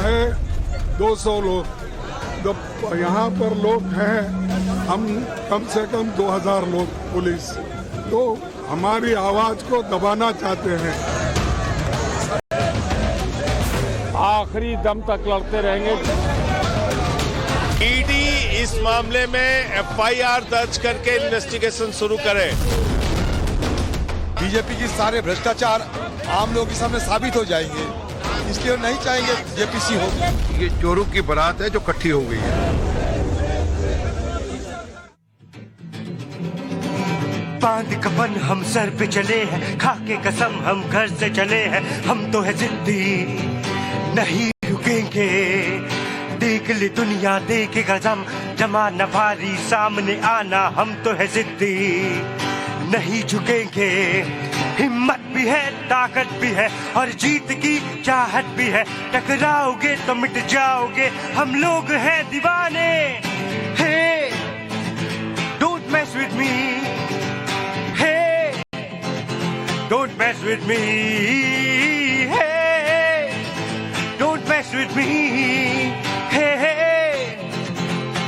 है 200 लोग, जब यहाँ पर लोग हैं हम कम से कम 2000 लोग पुलिस, तो हमारी आवाज को दबाना चाहते हैं। आखिरी दम तक लड़ते रहेंगे। ईडी इस मामले में एफआईआर दर्ज करके इन्वेस्टिगेशन शुरू करे। बीजेपी की सारे भ्रष्टाचार आम लोगों के सामने साबित हो जाएंगे, इसलिए नहीं चाहेंगे जेपीसी हो। ये चोरों की बारात है जो इकट्ठी हो गई है। बांध कफन हम सर पे चले हैं, खाके कसम हम घर से चले हैं, हम तो है जिद्दी नहीं रुकेंगे। देख ली दुनिया देखेगा जमाना भारी सामने आना, हम तो है जिद्दी नहीं झुकेंगे। हिम्मत भी है ताकत भी है और जीत की चाहत भी है, टकराओगे तो मिट जाओगे, हम लोग हैं दीवाने। Hey don't mess with me, hey don't mess with me, hey don't mess with me, hey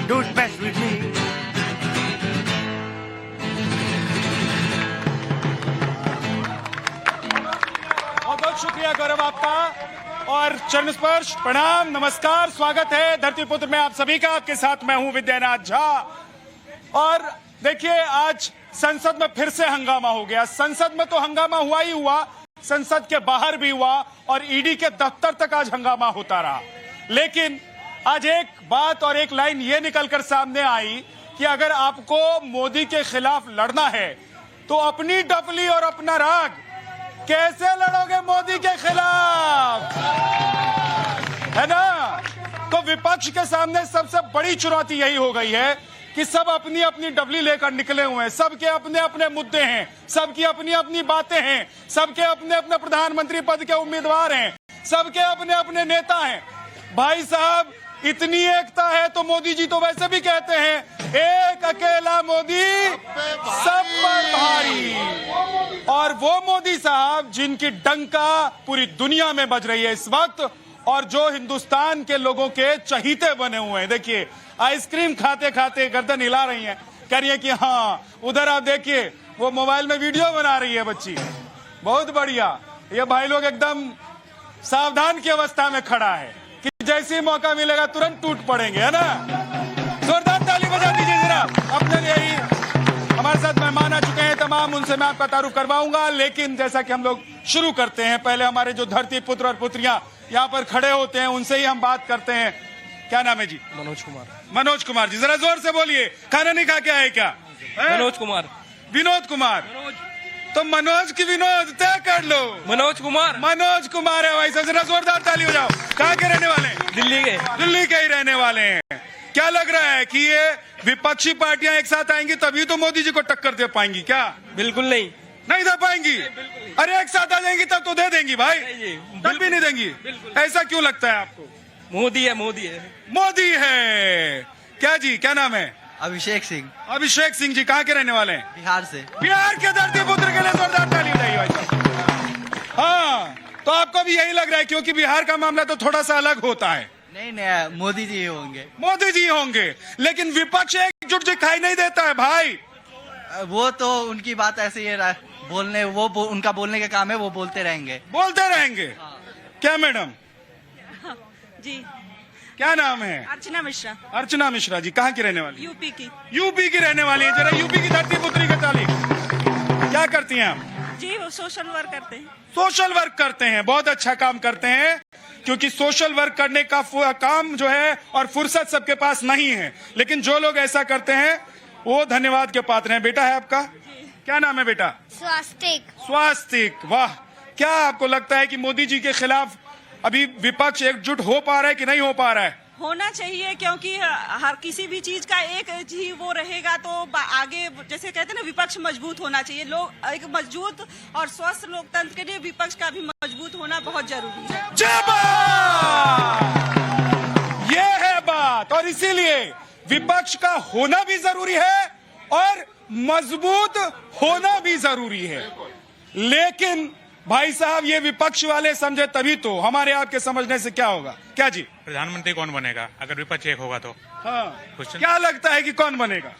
don't mess with me. बहुत शुक्रिया गौरव आपका और चरण स्पर्श प्रणाम नमस्कार। स्वागत है धरती पुत्र में आप सभी का। आपके साथ मैं हूं विद्यानाथ झा। और देखिए आज संसद में फिर से हंगामा हो गया। संसद में तो हंगामा हुआ ही हुआ, संसद के बाहर भी हुआ और ईडी के दफ्तर तक आज हंगामा होता रहा। लेकिन आज एक बात और एक लाइन ये निकलकर सामने आई कि अगर आपको मोदी के खिलाफ लड़ना है तो अपनी डफली और अपना राग कैसे लड़ोगे मोदी के खिलाफ, है ना। तो विपक्ष के सामने सबसे बड़ी चुनौती यही हो गई है कि सब अपनी अपनी डबली लेकर निकले हुए हैं। सबके अपने अपने मुद्दे हैं, सबकी अपनी अपनी बातें हैं, सबके अपने अपने प्रधानमंत्री पद के उम्मीदवार हैं, सबके अपने अपने नेता हैं। भाई साहब इतनी एकता है तो मोदी जी तो वैसे भी कहते हैं एक अकेला मोदी सब पर भारी। और वो मोदी साहब जिनकी डंका पूरी दुनिया में बज रही है इस वक्त और जो हिंदुस्तान के लोगों के चहीते बने हुए हैं। देखिए आइसक्रीम खाते खाते गर्दन हिला रही हैं, कह रही है कि हाँ उधर आप देखिए वो मोबाइल में वीडियो बना रही है बच्ची, बहुत बढ़िया। ये भाई लोग एकदम सावधान की अवस्था में खड़ा है कि जैसे ही मौका मिलेगा तुरंत टूट पड़ेंगे, है ना। जोरदार ताली बजा दीजिए जरा अपने लिए ही। हमारे साथ मेहमान आ चुके हैं तमाम, उनसे मैं आपका तारुफ करवाऊंगा। लेकिन जैसा कि हम लोग शुरू करते हैं, पहले हमारे जो धरती पुत्र और पुत्रियां यहाँ पर खड़े होते हैं उनसे ही हम बात करते हैं। क्या नाम है जी? मनोज कुमार। मनोज कुमार जी, जरा जोर से बोलिए। खाना नहीं खा के आए क्या? मनोज कुमार। विनोद कुमार। तो मनोज की विनोद तय कर लो। मनोज कुमार। मनोज कुमार है भाई साहब, जरा जोरदार ताली हो जाओ। कहाँ के रहने वाले हैं? दिल्ली के। दिल्ली के ही रहने वाले हैं। क्या लग रहा है कि ये विपक्षी पार्टियां एक साथ आएंगी तभी तो मोदी जी को टक्कर दे पाएंगी क्या? बिल्कुल नहीं, नहीं दे पाएंगी। अरे एक साथ आ जाएंगी तब तो दे देंगी भाई, तब भी नहीं देंगी। ऐसा क्यों लगता है आपको? मोदी है, मोदी है, मोदी है। क्या जी, क्या नाम है? अभिषेक सिंह। अभिषेक सिंह जी, कहाँ के रहने वाले हैं? बिहार से। बिहार के धरती पुत्र के लिए जोरदार ताली बजाइए भाई साहब। हाँ, तो आपको भी यही लग रहा है क्योंकि बिहार का मामला तो थोड़ा सा अलग होता है। नहीं, मोदी जी होंगे। मोदी जी होंगे, लेकिन विपक्ष एकजुट दिखाई नहीं देता है भाई। वो तो उनकी बात ऐसी है, बोलने उनका बोलने का काम है, वो बोलते रहेंगे। बोलते रहेंगे। क्या मैडम जी, क्या नाम है? अर्चना मिश्रा। अर्चना मिश्रा जी, कहाँ की रहने वाली? यूपी की। यूपी की रहने वाली है। जरा यूपी की धरती पुत्री का ताली। क्या करती हैं आप? जी, वो सोशल वर्क करते हैं। सोशल वर्क करते हैं, बहुत अच्छा काम करते हैं क्योंकि सोशल वर्क करने का काम जो है और फुर्सत सबके पास नहीं है, लेकिन जो लोग ऐसा करते हैं वो धन्यवाद के पात्र हैं। बेटा है आपका? क्या नाम है बेटा? स्वास्तिक। स्वास्तिक, वाह। क्या आपको लगता है कि मोदी जी के खिलाफ अभी विपक्ष एकजुट हो पा रहा है कि नहीं हो पा रहा है? होना चाहिए क्योंकि हर किसी भी चीज का एक ही वो रहेगा तो आगे, जैसे कहते हैं ना, विपक्ष मजबूत होना चाहिए। लोग एक मजबूत और स्वस्थ लोकतंत्र के लिए विपक्ष का भी मजबूत होना बहुत जरूरी है। जय बात! ये है बात, और इसीलिए विपक्ष का होना भी जरूरी है और मजबूत होना भी जरूरी है। लेकिन भाई साहब ये विपक्ष वाले समझे तभी तो, हमारे आपके समझने से क्या होगा? क्या जी? प्रधानमंत्री कौन बनेगा अगर विपक्ष एक होगा तो? हाँ, क्या लगता है कि कौन बनेगा?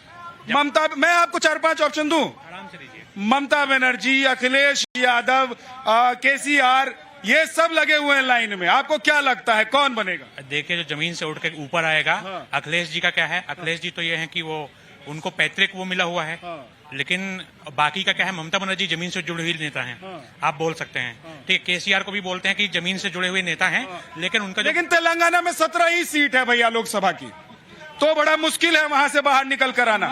ममता, मैं आपको 4-5 ऑप्शन दूं? आराम से दीजिए। ममता बनर्जी, अखिलेश यादव, केसीआर, ये सब लगे हुए हैं लाइन में। आपको क्या लगता है कौन बनेगा? देखिए, जो जमीन से उठ के ऊपर आएगा, हाँ। अखिलेश जी का क्या है? अखिलेश जी तो ये है कि वो उनको पैतृक वो मिला हुआ है, हाँ। लेकिन बाकी का क्या है? ममता बनर्जी जमीन से जुड़े हुए नेता हैं, हाँ। आप बोल सकते हैं। ठीक है, केसीआर को भी बोलते हैं कि जमीन से जुड़े हुए नेता हैं, लेकिन उनका लेकिन तेलंगाना में 17 ही सीट है भैया लोकसभा की, तो बड़ा मुश्किल है वहां से बाहर निकल कर आना।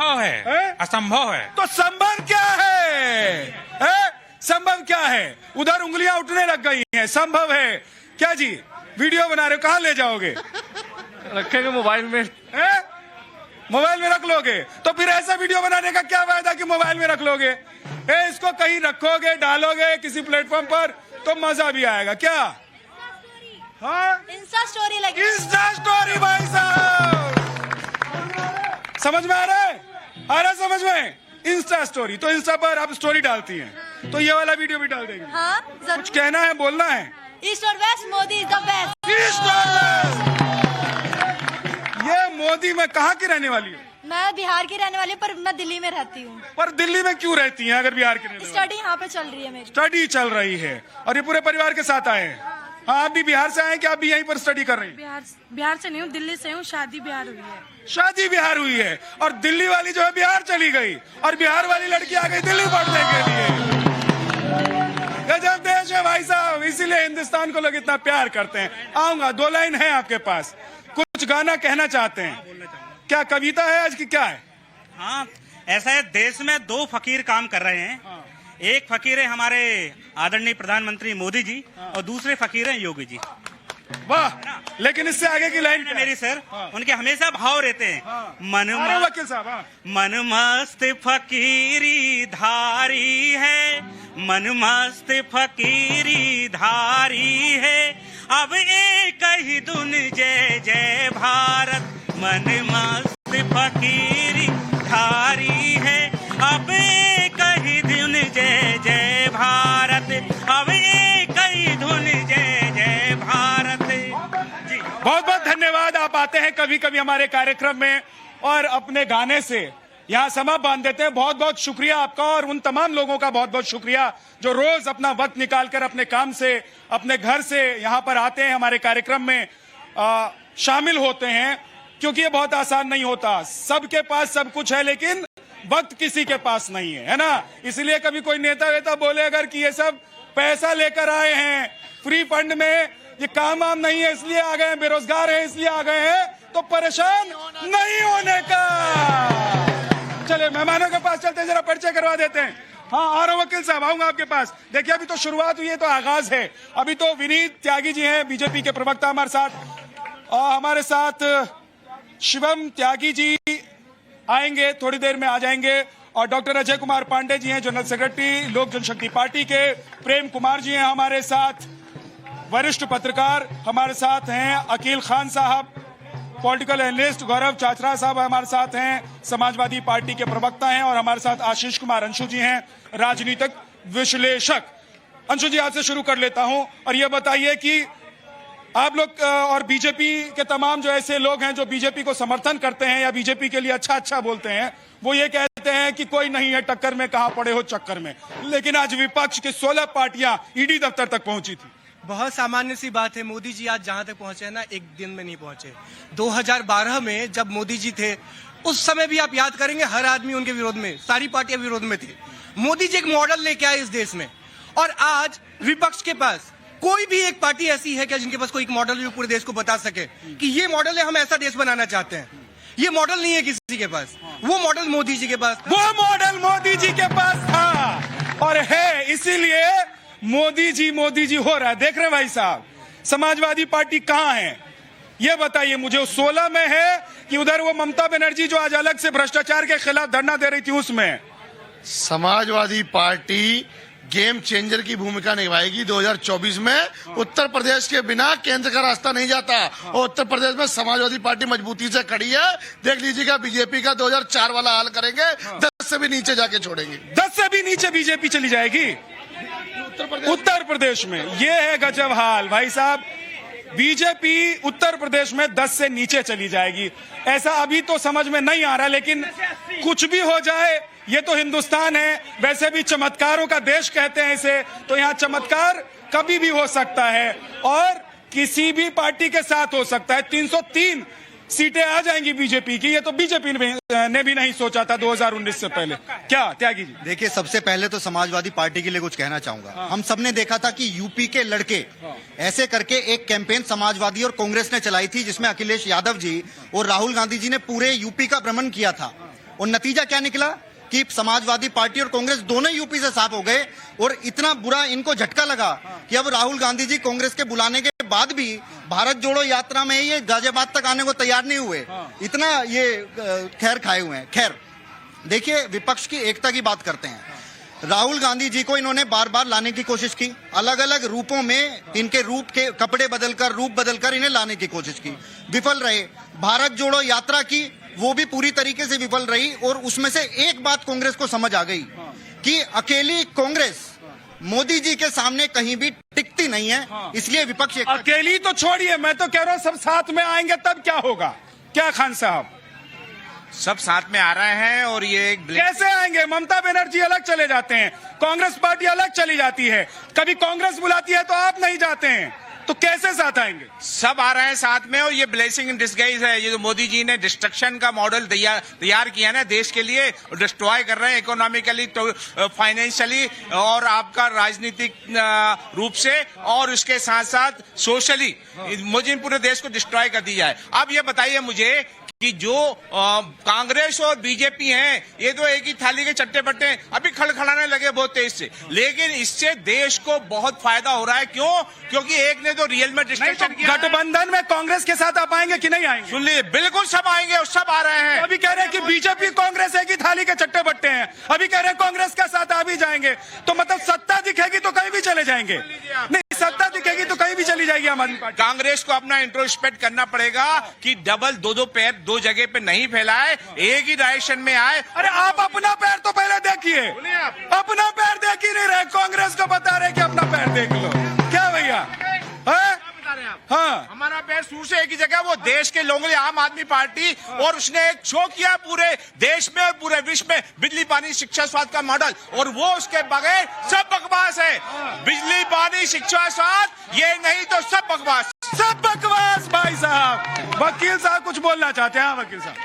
असंभव है। तो संभव क्या है? संभव क्या है? उधर उंगलियां उठने लग गई हैं, संभव है क्या जी? वीडियो बना रहे हो, कहाँ ले जाओगे? रखेंगे मोबाइल में। मोबाइल में रख लोगे? तो फिर ऐसा वीडियो बनाने का क्या फायदा कि मोबाइल में रख लोगे? इसको कहीं रखोगे, डालोगे किसी प्लेटफॉर्म पर तो मजा भी आएगा। क्या? हाँ, इंस्टा स्टोरी लगी। इंस्टा स्टोरी भाई साहब, समझ में आ रहा है? आ रहा समझ में? इंस्टा स्टोरी, तो इंस्टा पर आप स्टोरी डालती हैं, तो ये वाला वीडियो भी डाल देंगे। हाँ, कुछ कहना है, बोलना है? ईस्ट और west, Modi is the best. East और वेस्ट। ये मोदी में कहाँ की रहने वाली है? मैं बिहार की रहने वाली, पर मैं दिल्ली में रहती हूँ। पर दिल्ली में क्यों रहती हैं अगर बिहार की रहने वाली? स्टडी यहाँ पे चल रही है मेरी। स्टडी चल रही है, और ये पूरे परिवार के साथ आए हैं? हाँ, आप भी बिहार से आए हैं कि आप भी यहीं पर स्टडी कर रही हैं? बिहार से नहीं हूँ, दिल्ली से हूँ। शादी बिहार हुई है। शादी बिहार हुई है, और दिल्ली वाली जो है बिहार चली गई, और बिहार वाली लड़की आ गई दिल्ली पढ़ने के लिए। गजब देश है भाई साहब, इसीलिए हिंदुस्तान को लोग इतना प्यार करते हैं। आऊंगा, 2 लाइन है आपके पास, कुछ गाना कहना चाहते हैं क्या? कविता है आज की, क्या है? हाँ, ऐसा है, देश में 2 फकीर काम कर रहे हैं। एक फकीर है हमारे आदरणीय प्रधानमंत्री मोदी जी, और दूसरे फकीर हैं योगी जी। वाह, लेकिन इससे आगे की लाइन मेरी सर, उनके हमेशा भाव रहते हैं। वकील साहब, मन मस्त फकीरी धारी है, मन मस्त फकीरी धारी है, अब एक ही धुन जय जय भारत। मन मस्त फकीरी धारी है, अब एक ही धुन जय जय भारत, अब एक ही धुन जय जय भारत। जी, बहुत बहुत धन्यवाद। आप आते हैं कभी कभी हमारे कार्यक्रम में और अपने गाने से यहाँ समा बांध देते हैं। बहुत बहुत शुक्रिया आपका, और उन तमाम लोगों का बहुत बहुत शुक्रिया जो रोज अपना वक्त निकालकर अपने काम से, अपने घर से यहाँ पर आते हैं, हमारे कार्यक्रम में शामिल होते हैं, क्योंकि ये बहुत आसान नहीं होता। सबके पास सब कुछ है, लेकिन वक्त किसी के पास नहीं है ना? इसलिए कभी कोई नेता वेता बोले अगर कि ये सब पैसा लेकर आए हैं फ्री फंड में, ये काम वाम नहीं है इसलिए आ गए हैं, बेरोजगार है इसलिए आ गए हैं, तो परेशान नहीं होने का। चले मेहमानों के पास चलते हैं, जरा परिचय करवा देते हैं। हाँ, और वकील साहब, आऊंगा आपके पास। देखिए, अभी तो शुरुआत हुई है, तो आगाज है। अभी तो विनीत त्यागी जी हैं, बीजेपी के प्रवक्ता हमारे साथ, और हमारे साथ शिवम त्यागी जी आएंगे, थोड़ी देर में आ जाएंगे, और डॉक्टर अजय कुमार पांडे जी हैं, जनरल सेक्रेटरी लोक जनशक्ति पार्टी के। प्रेम कुमार जी हैं हमारे साथ, वरिष्ठ पत्रकार हमारे साथ हैं। अकील खान साहब, पॉलिटिकल एनालिस्ट। गौरव चाचरा साहब हमारे साथ हैं, समाजवादी पार्टी के प्रवक्ता हैं। और हमारे साथ आशीष कुमार अंशु जी हैं, राजनीतिक विश्लेषक। अंशु जी, आपसे शुरू कर लेता हूं, और ये बताइए कि आप लोग और बीजेपी के तमाम जो ऐसे लोग हैं जो बीजेपी को समर्थन करते हैं या बीजेपी के लिए अच्छा अच्छा बोलते हैं, वो ये कहते हैं कि कोई नहीं है टक्कर में, कहां पड़े हो चक्कर में। लेकिन आज विपक्ष की 16 पार्टियां ईडी दफ्तर तक पहुंची थी। बहुत सामान्य सी बात है, मोदी जी आज जहां तक पहुंचे हैं ना, एक दिन में नहीं पहुंचे। 2012 में जब मोदी जी थे, उस समय भी आप याद करेंगे, हर आदमी उनके विरोध में, सारी पार्टियां विरोध में थी। मोदी जी एक मॉडल लेके आए इस देश में, और आज विपक्ष के पास कोई भी एक पार्टी ऐसी है क्या जिनके पास कोई एक मॉडल जो पूरे देश को बता सके कि ये मॉडल है, हम ऐसा देश बनाना चाहते हैं? ये मॉडल नहीं है किसी के पास, वो मॉडल मोदी जी के पास, वो मॉडल मोदी जी के पास था और है। इसीलिए मोदी जी हो रहा है। देख रहे भाई साहब, समाजवादी पार्टी कहां है ये बताइए मुझे। 16 में है कि उधर वो ममता बनर्जी जो आज अलग से भ्रष्टाचार के खिलाफ धरना दे रही थी, उसमें समाजवादी पार्टी गेम चेंजर की भूमिका निभाएगी 2024 में। उत्तर प्रदेश के बिना केंद्र का रास्ता नहीं जाता, और उत्तर प्रदेश में समाजवादी पार्टी मजबूती से खड़ी है। देख लीजिएगा, बीजेपी का 2004 वाला हाल करेंगे, 10 से भी नीचे जाके छोड़ेंगे। 10 से भी नीचे बीजेपी चली जाएगी। उत्तर प्रदेश में ये है गजब हाल भाई साहब। बीजेपी उत्तर प्रदेश में 10 से नीचे चली जाएगी, ऐसा अभी तो समझ में नहीं आ रहा, लेकिन कुछ भी हो जाए ये तो हिंदुस्तान है, वैसे भी चमत्कारों का देश कहते हैं इसे, तो यहाँ चमत्कार कभी भी हो सकता है और किसी भी पार्टी के साथ हो सकता है। 303 सीटें आ जाएंगी बीजेपी की, ये तो बीजेपी ने भी नहीं सोचा था 2019 से पहले। क्या त्यागी जी? देखिए, सबसे पहले तो समाजवादी पार्टी के लिए कुछ कहना चाहूंगा। हम सबने देखा था कि यूपी के लड़के ऐसे करके एक कैंपेन समाजवादी और कांग्रेस ने चलाई थी, जिसमें अखिलेश यादव जी और राहुल गांधी जी ने पूरे यूपी का भ्रमण किया था, और नतीजा क्या निकला कि समाजवादी पार्टी और कांग्रेस दोनों यूपी से साफ हो गए, और इतना बुरा इनको झटका लगा कि अब राहुल गांधी जी कांग्रेस के बुलाने के बाद भी भारत जोड़ो यात्रा में ये गाजियाबाद तक आने को तैयार नहीं हुए, इतना ये खैर खाए हुए हैं। खैर, देखिए, विपक्ष की एकता की बात करते हैं। राहुल गांधी जी को इन्होंने बार बार लाने की कोशिश की, अलग अलग रूपों में इनके रूप के कपड़े बदलकर, रूप बदलकर इन्हें लाने की कोशिश की, विफल रहे। भारत जोड़ो यात्रा की, वो भी पूरी तरीके से विफल रही, और उसमें से एक बात कांग्रेस को समझ आ गई कि अकेली कांग्रेस मोदी जी के सामने कहीं भी टिकती नहीं है, इसलिए विपक्ष अकेली तो छोड़िए, मैं तो कह रहा हूं सब साथ में आएंगे तब क्या होगा? क्या खान साहब, सब साथ में आ रहे हैं और ये एक कैसे आएंगे? ममता बनर्जी अलग चले जाते हैं, कांग्रेस पार्टी अलग चली जाती है, कभी कांग्रेस बुलाती है तो आप नहीं जाते हैं, तो कैसे साथ आएंगे? सब आ रहे हैं साथ में, और ये ब्लेसिंग इन डिस्गाइज है। ये जो मोदी जी ने डिस्ट्रक्शन का मॉडल तैयार किया ना देश के लिए, डिस्ट्रॉय कर रहे हैं इकोनॉमिकली, तो फाइनेंशियली और आपका राजनीतिक रूप से, और उसके साथ साथ सोशली मोदी ने पूरे देश को डिस्ट्रॉय कर दिया है। अब ये बताइए मुझे कि जो कांग्रेस और बीजेपी हैं, ये तो एक ही थाली के चट्टे बट्टे हैं, अभी खड़खड़ाने लगे बहुत तेज से, लेकिन इससे देश को बहुत फायदा हो रहा है। क्यों? क्योंकि एक ने तो रियल में डिस्ट्रक्शन किया। गठबंधन में कांग्रेस के साथ आप आएंगे कि नहीं आएंगे? सुन लीजिए, बिल्कुल सब आएंगे और सब आ रहे हैं। अभी कह रहे हैं कि बीजेपी कांग्रेस एक ही थाली के चट्टे बट्टे हैं, अभी कह रहे हैं कांग्रेस के साथ आ भी जाएंगे, तो मतलब सत्ता दिखेगी तो कहीं भी चले जाएंगे? नहीं, सत्ता दिखेगी तो कहीं भी चली जाएगी आम आदमी पार्टी। कांग्रेस को अपना इंट्रोस्पेक्ट करना पड़ेगा कि डबल दो पैर दो जगह पे नहीं फैलाए, एक ही डायरेक्शन में आए। अरे आप अपना पैर तो पहले देखिए, अपना पैर देख ही नहीं रहे, कांग्रेस को बता रहे कि अपना पैर देख लो। क्या भैया? हाँ, हमारा पैर शुरू से एक ही जगह, वो देश के लोगों ने, आम आदमी पार्टी, और उसने एक शो किया पूरे देश में और पूरे विश्व में, बिजली पानी शिक्षा स्वास्थ्य का मॉडल, और वो उसके बगैर सब बकवास है। बिजली पानी शिक्षा स्वास्थ्य, ये नहीं तो सब बकवास, सब बकवास। भाई साहब, वकील साहब कुछ बोलना चाहते हैं? हाँ वकील साहब।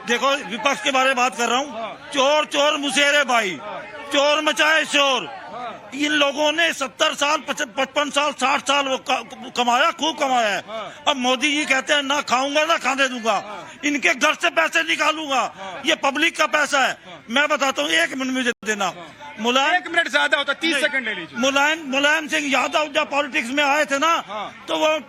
देखो, विपक्ष के बारे में बात कर रहा हूँ। चोर चोर मुसेरे भाई, चोर मचाए शोर। इन लोगों ने 70 साल 55 साल 60 साल वो कमाया, खूब कमाया है। अब मोदी जी कहते हैं ना खाऊंगा ना खाने दूंगा, इनके घर से पैसे निकालूंगा, ये पब्लिक का पैसा है। मैं बताता हूँ, 1 मिनट मुझे देना। मुलायम, 1 मिनट ज्यादा होता, 30 सेकंड ले लीजिए। मुलायम सिंह यादव जब पॉलिटिक्स में आए थे ना, तो वो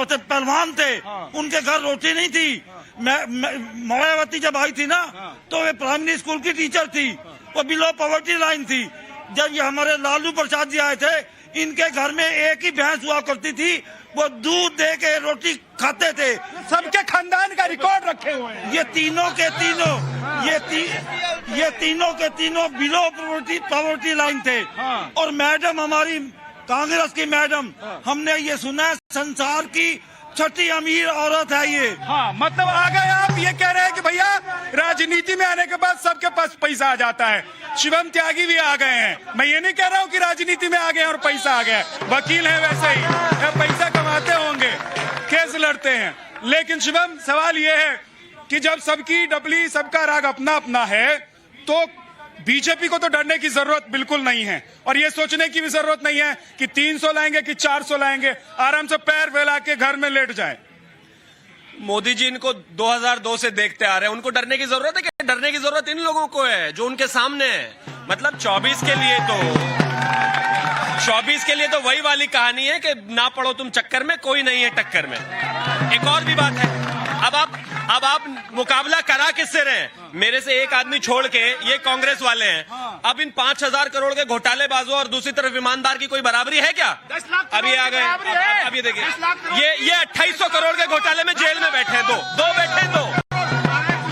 पहलवान थे, उनके घर रोटी नहीं थी। मायावती जब आई थी ना, तो वे प्राइमरी स्कूल की टीचर थी, वो बिलो पॉवर्टी लाइन थी। जब ये हमारे लालू प्रसाद जी आए थे, इनके घर में एक ही भैंस हुआ करती थी, वो दूध दे के रोटी खाते थे। सबके खानदान का रिकॉर्ड रखे हुए हैं। ये तीनों के तीनों के तीनों बिलो पॉवर्टी लाइन थे। और मैडम, हमारी कांग्रेस की मैडम, हमने ये सुना है संसार की 6ठी अमीर औरत है ये। हाँ, मतलब आ गए आप ये कह रहे हैं कि भैया राजनीति में आने के बाद सबके पास पैसा आ जाता है। शिवम त्यागी भी आ गए हैं। मैं ये नहीं कह रहा हूँ कि राजनीति में आ गए और पैसा आ गया, वकील है वैसे ही, पैसा कमाते होंगे, केस लड़ते हैं। लेकिन शिवम, सवाल ये है कि जब सबकी डबली, सबका राग अपना अपना है, तो बीजेपी को तो डरने की जरूरत बिल्कुल नहीं है, और ये सोचने की भी जरूरत नहीं है कि 300 लाएंगे कि 400 लाएंगे। आराम से पैर फैला के घर में लेट जाए। मोदी जी इनको 2002 से देखते आ रहे हैं, उनको डरने की जरूरत है कि डरने की जरूरत इन लोगों को है जो उनके सामने है। मतलब 24 के लिए तो वही वाली कहानी है कि ना पड़ो तुम चक्कर में, कोई नहीं है टक्कर में। एक और भी बात है, अब आप मुकाबला करा किससे रहे? मेरे से एक आदमी छोड़ के ये कांग्रेस वाले हैं। अब इन 5000 करोड़ के घोटालेबाजों और दूसरी तरफ ईमानदार की कोई बराबरी है क्या? 10 लाख अब ये आ गए। अब ये देखिए, ये 2800 करोड़ के घोटाले में जेल में बैठे हैं, दो बैठे हैं,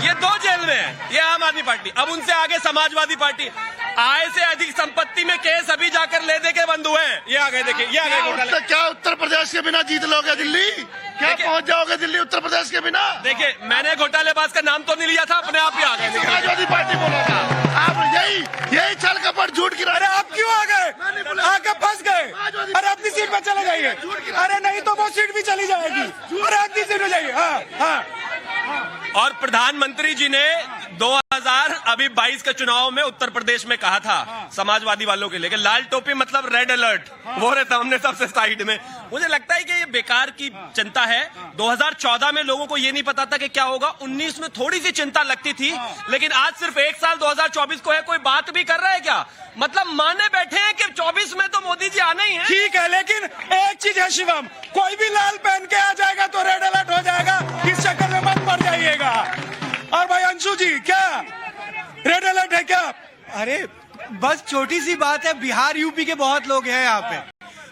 ये 2 जेल में है, ये आम आदमी पार्टी। पार्टी, अब उनसे आगे समाजवादी पार्टी। आय से अधिक संपत्ति में केस अभी जाकर ले दे के बंद हुए हैं। ये आ गए, देखिए ये आ गए। क्या उत्तर प्रदेश के बिना जीत लोगे दिल्ली? क्या पहुंच जाओगे दिल्ली उत्तर प्रदेश के बिना? देखिए, मैंने घोटालेबाज का नाम तो नहीं लिया था, अपने आप ही आ गए। समाजवादी पार्टी बोला था, आप यही छल कपट झूठ गिरा। अरे आप क्यों आ गए? आके फंस गए। अरे अपनी सीट पर चले जाइए। अरे नहीं तो वो सीट भी चली जाएगी। अरे अपनी सीट पर जाइए। हाँ। और प्रधानमंत्री जी ने 2022 के चुनाव में उत्तर प्रदेश में कहा था समाजवादी वालों के लिए, लाल टोपी मतलब रेड अलर्ट, वो रहता हमने सबसे साइड में। मुझे लगता है कि ये बेकार की चिंता है। 2014 में लोगों को ये नहीं पता था कि क्या होगा, 19 में थोड़ी सी चिंता लगती थी, लेकिन आज सिर्फ 1 साल 2024 को है, कोई बात भी कर रहा है क्या? मतलब माने बैठे हैं कि 24 में तो मोदी जी आना ही है। ठीक है, लेकिन एक चीज है शिवम, कोई भी लाल पहन के आ जाएगा तो रेड अलर्ट हो जाएगा। इस चक्कर में मत पड़ जाइएगा। और भाई अंशु जी, क्या रेड अलर्ट है क्या? अरे बस छोटी सी बात है, बिहार यूपी के बहुत लोग हैं यहाँ पे।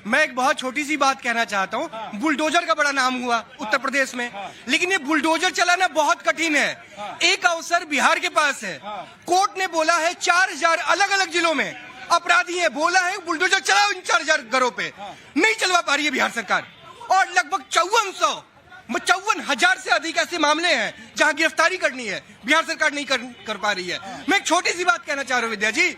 मैं एक बहुत छोटी सी बात कहना चाहता हूँ। बुलडोजर का बड़ा नाम हुआ उत्तर प्रदेश में, लेकिन ये बुलडोजर चलाना बहुत कठिन है। एक अवसर बिहार के पास है। कोर्ट ने बोला है 4000 अलग अलग जिलों में अपराधी है, बोला है बुलडोजर चलाओ इन 4000 घरों पे, नहीं चलवा पा रही है बिहार सरकार। और लगभग 54,000 से अधिक ऐसे मामले हैं जहां गिरफ्तारी करनी है, बिहार सरकार नहीं कर पा रही है। मैं एक छोटी सी बात कहना चाह रहा हूँ विद्या जी,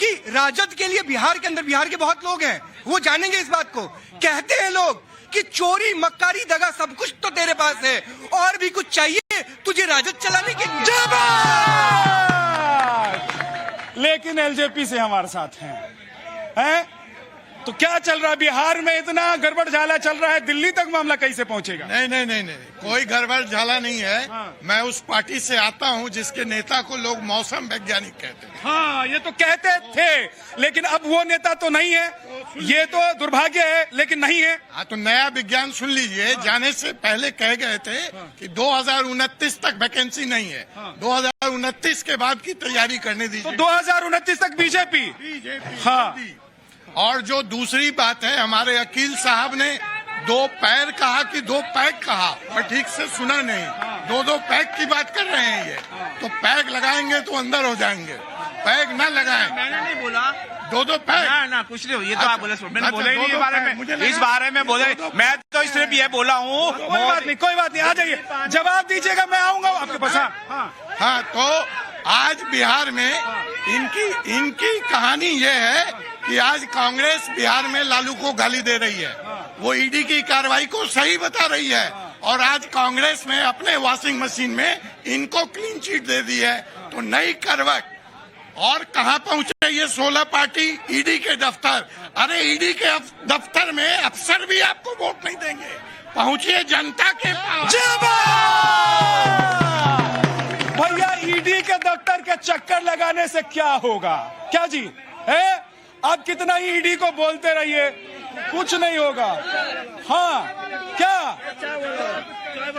कि राजद के लिए बिहार के अंदर, बिहार के बहुत लोग हैं, वो जानेंगे इस बात को। कहते हैं लोग कि चोरी मक्कारी दगा सब कुछ तो तेरे पास है, और भी कुछ चाहिए तुझे राजद चलाने के लिए। लेकिन एलजेपी से हमारे साथ हैं? तो क्या चल रहा है बिहार में? इतना गड़बड़ झाला चल रहा है, दिल्ली तक मामला कैसे पहुंचेगा? नहीं, कोई गड़बड़ झाला नहीं है। मैं उस पार्टी से आता हूं जिसके नेता को लोग मौसम वैज्ञानिक कहते हैं। हाँ, ये तो कहते थे, लेकिन अब वो नेता तो नहीं है। ये तो दुर्भाग्य है, लेकिन नहीं है। हाँ, तो नया विज्ञान सुन लीजिए। जाने से पहले कह गए थे कि 2029 तक वैकेंसी नहीं है, 2029 के बाद की तैयारी करने दीजिए। तो 2029 तक बीजेपी। हाँ, और जो दूसरी बात है, हमारे वकील साहब ने 2 पैर कहा कि 2 पैक कहा, और ठीक से सुना नहीं। 2 पैक की बात कर रहे हैं ये। तो पैक लगाएंगे तो अंदर हो जाएंगे, पैक ना लगाएं। मैंने नहीं बोला 2 पैक ना कुछ नहीं, ये तो आप बोले। मैंने बोला ही नहीं इस बारे में बोले। मैं तो सिर्फ ये बोला हूँ। कोई बात नहीं, आ जाइए, जवाब दीजिएगा, मैं आऊंगा आपके पास। हाँ, तो आज बिहार में इनकी कहानी ये है कि आज कांग्रेस बिहार में लालू को गाली दे रही है, वो ईडी की कार्रवाई को सही बता रही है, और आज कांग्रेस में अपने वॉशिंग मशीन में इनको क्लीन चिट दे दी है। तो नई करवट। और कहाँ पहुंचे ये 16 पार्टी? ईडी के दफ्तर। अरे ईडी के दफ्तर में अफसर भी आपको वोट नहीं देंगे, पहुंचिए जनता के पास। भैया, ईडी के दफ्तर के चक्कर लगाने से क्या होगा? क्या जी है? आप कितना ही ईडी को बोलते रहिए, कुछ नहीं होगा। हाँ, क्या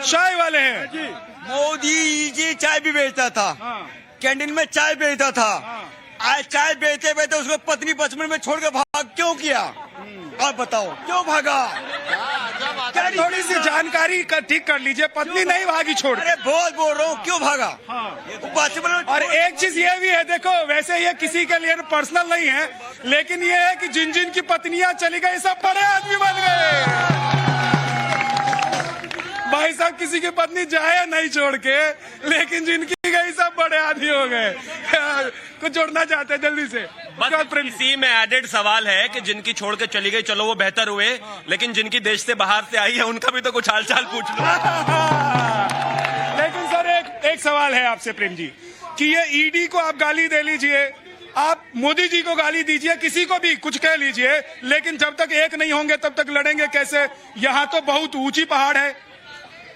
चाय वाले हैं? मोदी जी चाय भी बेचता था, कैंटीन में चाय बेचता था। आज चाय बेचते बेचते उसको पत्नी बचपन में छोड़ के भाग क्यों किया? आप बताओ, क्यों भागा? क्या थोड़ी सी जानकारी ठीक कर लीजिए। पत्नी नहीं भागी छोड़। अरे बहुत बोल रहा हूँ, क्यों भागा? बचपन में। और एक चीज ये भी है, देखो, वैसे ये किसी के लिए पर्सनल नहीं है, लेकिन ये है कि जिन जिन की पत्नियां चली गई सब बड़े आदमी बन गए। भाई साहब, किसी की पत्नी जाए नहीं छोड़ के, लेकिन जिनकी गई सब बड़े आदमी हो गए। कुछ जोड़ना चाहते हैं जल्दी से? बस इसी में एडेड सवाल है कि जिनकी छोड़ के चली गई, चलो वो बेहतर हुए, लेकिन जिनकी देश से बाहर से आई है उनका भी तो कुछ हालचाल पूछ लो। लेकिन सर, एक सवाल है आपसे प्रेम जी, कि ये ईडी को आप गाली दे लीजिए, आप मोदी जी को गाली दीजिए, किसी को भी कुछ कह लीजिए, लेकिन जब तक एक नहीं होंगे तब तक लड़ेंगे कैसे? यहाँ तो बहुत ऊंची पहाड़ है।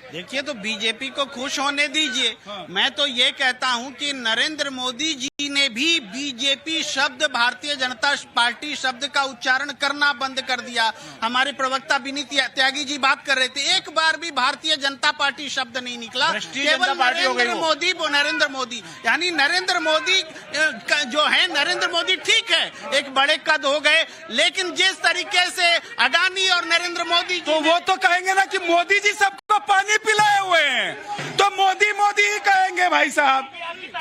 देखिए, तो बीजेपी को खुश होने दीजिए। मैं तो ये कहता हूं कि नरेंद्र मोदी जी ने भी बीजेपी शब्द, भारतीय जनता पार्टी शब्द का उच्चारण करना बंद कर दिया। हमारे प्रवक्ता विनीत त्यागी जी बात कर रहे थे, एक बार भी भारतीय जनता पार्टी शब्द नहीं निकला, केवल नरेंद्र मोदी। यानी नरेंद्र मोदी जो है, नरेंद्र मोदी ठीक है, एक बड़े कद हो गए, लेकिन जिस तरीके से अडानी और नरेंद्र मोदी, तो वो तो कहेंगे ना कि मोदी जी सबको पानी पिलाए हुए हैं, तो मोदी ही कहेंगे। कहेंगे भाई साहब,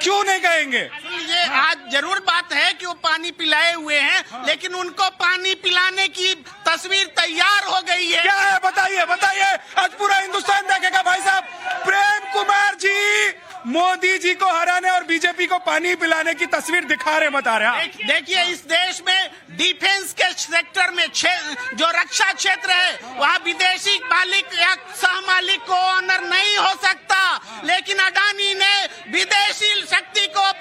क्यों नहीं कहेंगे? ये आज जरूर बात है कि वो पानी पिलाए हुए हैं, लेकिन उनको पानी पिलाने की तस्वीर तैयार हो गई है। क्या है बताइए, बताइए, आज पूरा हिंदुस्तान देखेगा भाई साहब। प्रेम कुमार जी मोदी जी को हराने और बीजेपी को पानी पिलाने की तस्वीर दिखा रहे, बता रहे। देखिए, इस देश में डिफेंस के सेक्टर में जो रक्षा क्षेत्र है, वहाँ विदेशी मालिक या सह मालिक को ऑनर नहीं हो सकता, लेकिन अडानी ने विदेशी शक्ति को,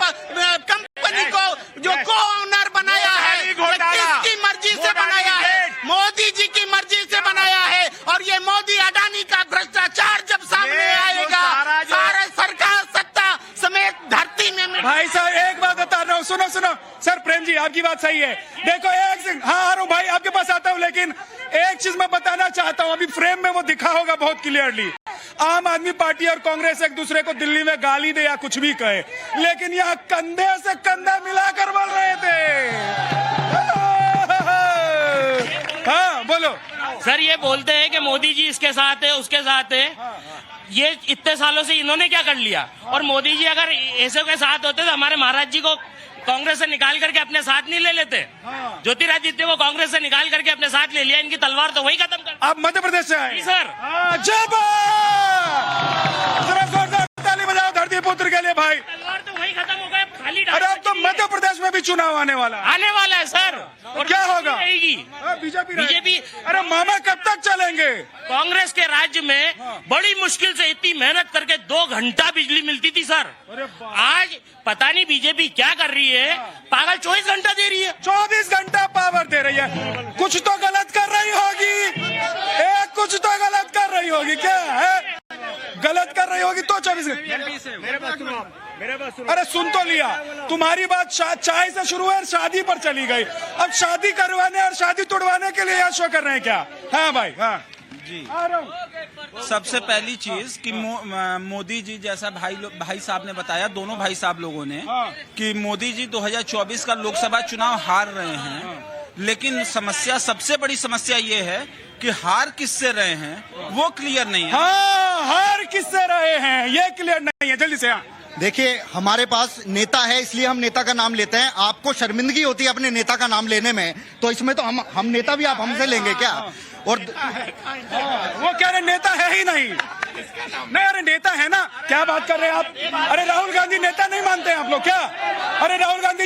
कंपनी को जो को ऑनर बनाया है, किसकी मर्जी से बनाया है? मोदी जी की मर्जी से बनाया है। और ये मोदी अडानी का भ्रष्टाचार जब सामने आएगा, सारे सरकार सत्ता समेत धरती में। भाई साहब एक बात बता रहा हूँ, सुनो सुनो सर, प्रेम जी आपकी बात सही है। देखो एक हाँ भाई आपके पास आता हूँ, लेकिन एक चीज मैं बताना चाहता हूँ, अभी फ्रेम में वो दिखा होगा बहुत क्लियरली। आम आदमी पार्टी और कांग्रेस एक दूसरे को दिल्ली में गाली दे या कुछ भी कहे, लेकिन यहाँ कंधे से कंधा मिलाकर बोल रहे थे। हाँ बोलो सर, ये बोलते हैं कि मोदी जी इसके साथ है, उसके साथ है। ये इतने सालों से इन्होंने क्या कर लिया? और मोदी जी अगर ऐसे के साथ होते तो हमारे महाराज जी को कांग्रेस से निकाल करके अपने साथ नहीं ले लेते। ज्योतिरादित्य को कांग्रेस से निकाल करके अपने साथ ले लिया, इनकी तलवार तो वही खत्म कर। आप मध्य प्रदेश से आए? सर जरा जोरदार ताली बजाओ धरती पुत्र के लिए भाई। तलवार तो वही खत्म हो गया, खाली। अरे अब तो मध्य प्रदेश में भी चुनाव आने वाला है सर। और क्या होगा? बीजेपी। अरे मामा कब तक चलेंगे? कांग्रेस के राज्य में बड़ी मुश्किल से इतनी मेहनत करके 2 घंटा बिजली मिलती थी सर। आज पता नहीं बीजेपी क्या कर रही है, पागल 24 घंटा दे रही है। 24 घंटा पावर दे रही है। कुछ तो गलत कर रही होगी, कुछ तो गलत कर रही होगी। क्या है? गलत कर रही होगी तो 24 घंटे। अरे सुन तो लिया, तुम्हारी बात चाय से शुरू है और शादी पर चली गई। अब शादी करवाने और शादी तोड़वाने के लिए यह शो कर रहे हैं क्या? हाँ भाई हाँ जी। सबसे पहली चीज कि मोदी जी जैसा भाई साहब ने बताया, दोनों भाई साहब लोगों ने, कि मोदी जी 2024 का लोकसभा चुनाव हार रहे हैं, लेकिन समस्या, सबसे बड़ी समस्या ये है कि हार किससे रहे हैं वो क्लियर नहीं है। हाँ, हार किससे रहे हैं ये क्लियर नहीं है। जल्दी से हाँ। देखिए, हमारे पास नेता है इसलिए हम नेता का नाम लेते हैं। आपको शर्मिंदगी होती है अपने नेता का नाम लेने में, तो इसमें तो हम नेता भी आप हमसे लेंगे क्या? और वो कह रहे नेता है ही नहीं। नहीं, अरे नेता है ना, क्या बात कर रहे हैं आप? अरे राहुल गांधी नेता नहीं मानते हैं आप लोग क्या? अरे राहुल गांधी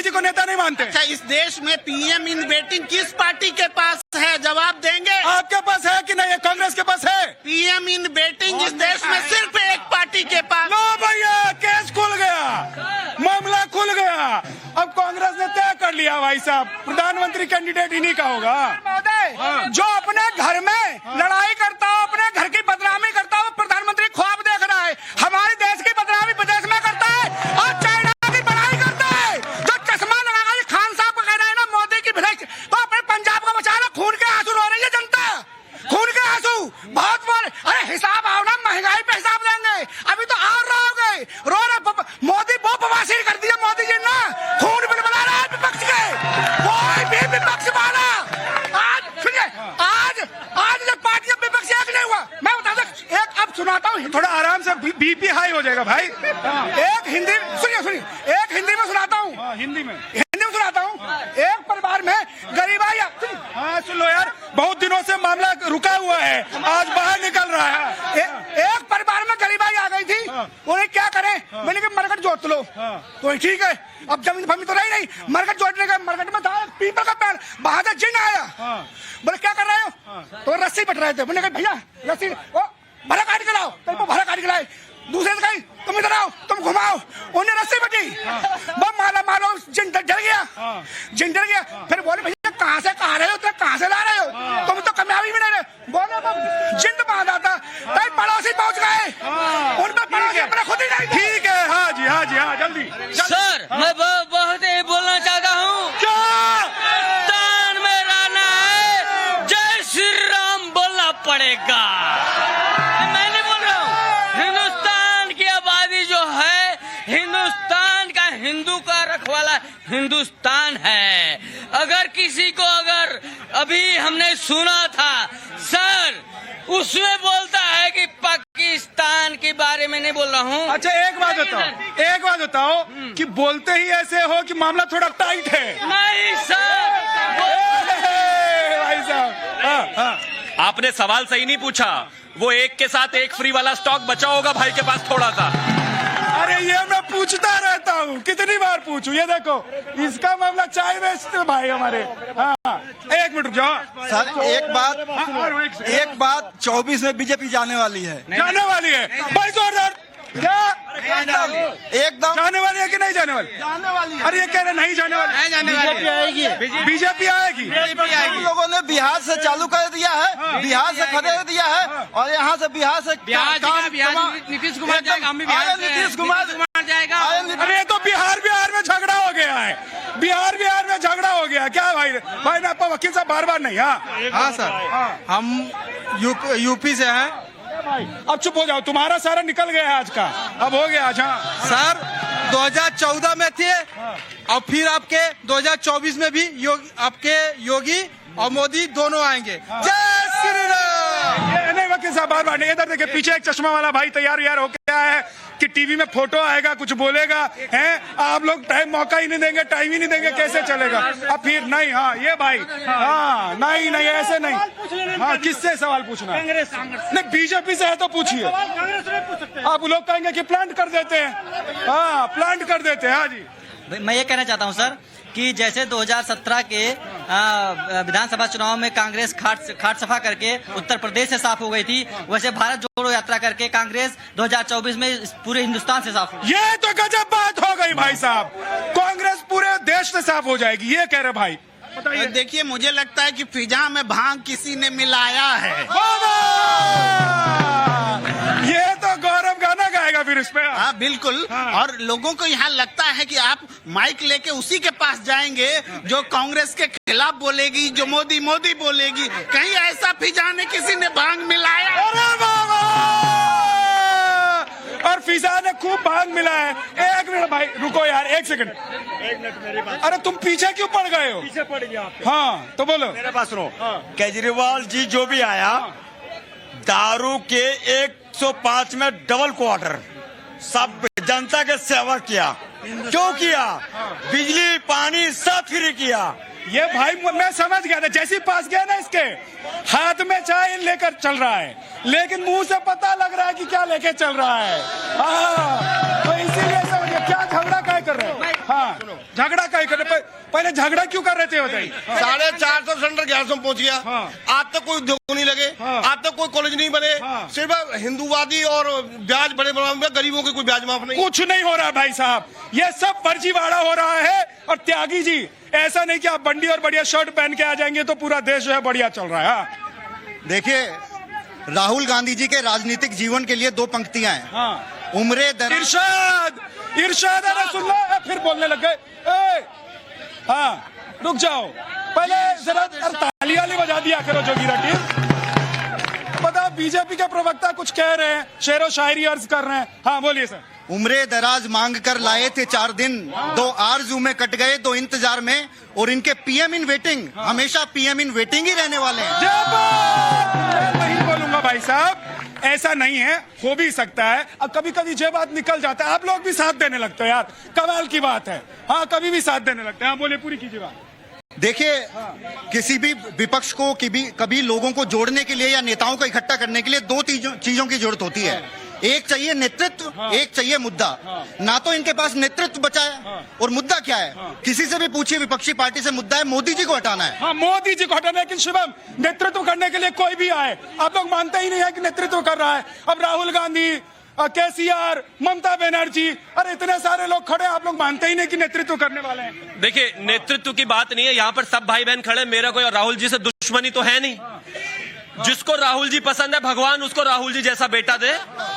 जी को नेता नहीं मानते? अच्छा, इस देश में पीएम इन वेटिंग किस पार्टी के पास है? जवाब देंगे। आपके पास है कि नहीं? कांग्रेस के पास है पीएम इन वेटिंग। इस देश में सिर्फ एक पार्टी के पास। लो भैया, केस खुल गया, मामला खुल गया। अब कांग्रेस ने तय कर लिया भाई साहब, प्रधानमंत्री कैंडिडेट इन्हीं का होगा। जो अपने घर में लड़ाई करता हो, अपने घर की बदनामी करता हो, प्रधानमंत्री ख्वाब देख रहा है। हमारे देश की बदनामी विदेश में करता है और चाइना की बड़ाई करता है। जो चश्मा लगा खान साहब को कह रहा है ना मोदी की भ्रष्ट, तो अपने पंजाब को बचा लो। खून के आंसू रो रही है जनता, खून के आंसू बहुत बोल। अरे हिसाब आओ ना, महंगाई पे हिसाब देंगे। अभी तो और रहोगे, रो रहे मोदी वो बवासीर कर दिया मोदी जी ना, खून बिलबला रहा है विपक्ष के, कोई भी विपक्ष वाला। आज जब पार्टियां विपक्ष एक नहीं हुआ, मैं बता दूं, एक अब सुनाता हूँ, थोड़ा आराम से, बीपी हाई हो जाएगा भाई। एक हिंदी सुनिए, एक हिंदी में सुनाता हूँ, हिंदी में सुनाता हूँ। एक परिवार में गरीबाई। हाँ सुन लो यार, बहुत दिनों से मामला रुका हुआ है, आज बाहर निकल रहा है। एक परिवार में गरीबाई आ गई थी, उन्हें क्या करें? मैंने कहा मरकट जोत लो। तो ठीक है, अब जमीन फमी तो रही नहीं, मरकट जोतने का। मरकट में था पीपल का पेड़, बाहर से जिन आया। बोले क्या कर रहे हो? तो रस्सी बट रहे थे। मैंने कहा भैया रस्सी भला काट के लाओ, तुमको भला काट के लाए। दूसरे से कही तुम इधर आओ, तुम घुमाओ। उन्हें रस्सी बटी, वो मालो जिन डर गया। फिर बोले भैया कहाँ से कहा रहे हो, तुम कहाँ से ला रहे हो? तुम तो कामयाबी भी नहीं रहे। बोले जिंद बांधा था, तब पड़ोसी पहुंच गए, उन पर पड़ोसी अपने खुद ही नहीं। ठीक है, हाँ जी हाँ जी हाँ, जल्दी। सर मैं बहुत ही बोलना चाहता हूँ। हिंदुस्तान में रहना है, जय श्री राम बोलना पड़ेगा। मैं नहीं बोल रहा हूँ, हिंदुस्तान की आबादी जो है, हिंदुस्तान का हिंदू का रखवाला हिंदुस्तान है। अगर किसी को, अगर अभी हमने सुना था सर, उसमें बोलता है कि पाकिस्तान के बारे में नहीं बोल रहा हूँ। अच्छा एक बात बताओ कि बोलते ही ऐसे हो कि मामला थोड़ा टाइट है। नहीं सर, भाई साहब आपने सवाल सही नहीं पूछा। वो एक के साथ एक फ्री वाला स्टॉक बचा होगा भाई के पास थोड़ा सा। अरे ये मैं पूछता रहता हूँ, कितनी बार पूछूं। ये देखो इसका मामला चाय बेचते भाई हमारे। हाँ एक मिनट रुक जाओ सर, एक बात 24 में बीजेपी जाने वाली है। भाई जोरदार। क्या एकदम जाने वाली है कि नहीं जाने वाली? अरे ये कह रहे नहीं जाने वाली। बीजेपी आएगी। हम लोगों ने बिहार से चालू कर दिया है, बिहार से खदेड़ दिया है, और यहाँ से बिहार से नीतीश कुमार जाएगा, हम भी नीतीश कुमार जाएगा। अरे तो बिहार में झगड़ा हो गया है। बिहार में झगड़ा हो गया क्या भाई? भाई ना आपका वकील साहब बार नहीं। हाँ सर, हम यूपी से हैं। अब चुप हो जाओ, तुम्हारा सारा निकल गया है आज का, अब हो गया आज। हाँ सर 2014 में थे और फिर आपके 2024 में भी आपके योगी और मोदी दोनों आएंगे। जय श्री राम। नहीं वकील साहब बार नहीं। इधर देखिए पीछे एक चश्मा वाला भाई तैयार हो गया है कि टीवी में फोटो आएगा, कुछ बोलेगा है। आप लोग मौका ही नहीं देंगे, टाइम ही नहीं देंगे, कैसे चलेगा? अब फिर नहीं। हाँ ये भाई, हाँ नहीं ऐसे नहीं। हाँ किससे सवाल पूछना? नहीं बीजेपी से है तो पूछिए। आप लोग कहेंगे कि प्लांट कर देते हैं। हाँ प्लांट कर देते हैं। हाँ जी मैं ये कहना चाहता हूँ सर कि जैसे 2017 के विधानसभा चुनाव में कांग्रेस खाट सफा करके उत्तर प्रदेश से साफ हो गई थी, वैसे भारत जोड़ो यात्रा करके कांग्रेस 2024 में पूरे हिंदुस्तान से साफ हो। ये तो गजब बात हो गई भाई साहब। कांग्रेस पूरे देश से साफ हो जाएगी, ये कह रहे भाई। देखिए मुझे लगता है कि फिजा में भांग किसी ने मिलाया है। ये तो गौरव गाना गाएगा फिर इस पे। हाँ बिल्कुल। और लोगों को यहाँ लगता है कि आप माइक लेके उसी के पास जाएंगे जो कांग्रेस के खिलाफ बोलेगी, जो मोदी बोलेगी। कहीं ऐसा फिजा ने किसी ने भांग मिलाया? और फिजा ने खूब भांग मिला है। एक मिनट भाई रुको यार, एक सेकंड। अरे तुम पीछे क्यों पड़ गए हो? पीछे पड़ गया। हाँ तो बोलो। मेरे पास सुनो। केजरीवाल जी जो भी आया, दारू के 105 में डबल क्वार्टर सब जनता के सेवा किया। क्यों किया? बिजली पानी सब फ्री किया। ये भाई मैं समझ गया था, जैसे पास गया ना इसके हाथ में चाय लेकर चल रहा है, लेकिन मुंह से पता लग रहा है कि क्या लेके चल रहा है। हाँ तो इसीलिए समझ गया। क्या झगड़ा काय कर रहे हो? हाँ झगड़ा काय कर रहे? पहले झगड़ा क्यों कर रहे थे बताइए? 450 सिलेंडर गैस में पहुंच गया। आज तक कोई उद्योग नहीं लगे, आज तक कोई कॉलेज नहीं बने। सिर्फ हिंदूवादी और ब्याज बड़े गरीबों के कोई ब्याज माफ नहीं। कुछ नहीं हो रहा भाई साहब, ये सब फर्जीवाड़ा हो रहा है। और त्यागी जी ऐसा नहीं कि आप बंडी और बढ़िया शर्ट पहन के आ जाएंगे तो पूरा देश जो है बढ़िया चल रहा है। देखिए राहुल गांधी जी के राजनीतिक जीवन के लिए 2 पंक्तियां हैं। उम्रे दराज इरशाद अरे सुन लो, फिर बोलने लग गए। हाँ रुक जाओ, पहले जरा तालियां बजा दिया करो जोगीरा टीम। बताओ बीजेपी के प्रवक्ता कुछ कह रहे हैं, शेरो शायरी अर्ज कर रहे हैं। हाँ बोलिए सर। उम्रे दराज मांग कर लाए थे 4 दिन, 2 आरज़ू में कट गए 2 इंतजार में, और इनके पीएम इन वेटिंग हमेशा पीएम इन वेटिंग ही रहने वाले हैं। मैं नहीं बोलूंगा भाई साहब, ऐसा नहीं है, हो भी सकता है। अब कभी कभी ये बात निकल जाता है, आप लोग भी साथ देने लगते हो यार, कमाल की बात है। हाँ कभी भी साथ देने लगते हैं। हाँ बोले, पूरी कीजिए बात। देखिए किसी भी विपक्ष को कभी लोगों को जोड़ने के लिए या नेताओं को इकट्ठा करने के लिए 2 चीजों की जरूरत होती है। एक चाहिए नेतृत्व, एक चाहिए मुद्दा। ना तो इनके पास नेतृत्व बचा है, और मुद्दा क्या है? किसी से भी पूछिए विपक्षी पार्टी से, मुद्दा है मोदी जी को हटाना है। हाँ मोदी जी को हटाना है, लेकिन शिवम नेतृत्व करने के लिए कोई भी आए, आप लोग मानते ही नहीं है कि नेतृत्व कर रहा है। अब राहुल गांधी, केसीआर, ममता बनर्जी, अरे इतने सारे लोग खड़े, आप लोग मानते ही नहीं कि नेतृत्व करने वाले हैं। देखिए नेतृत्व की बात नहीं है, यहाँ पर सब भाई बहन खड़े, मेरा कोई राहुल जी से दुश्मनी तो है नहीं। जिसको राहुल जी पसंद है भगवान उसको राहुल जी जैसा बेटा दे,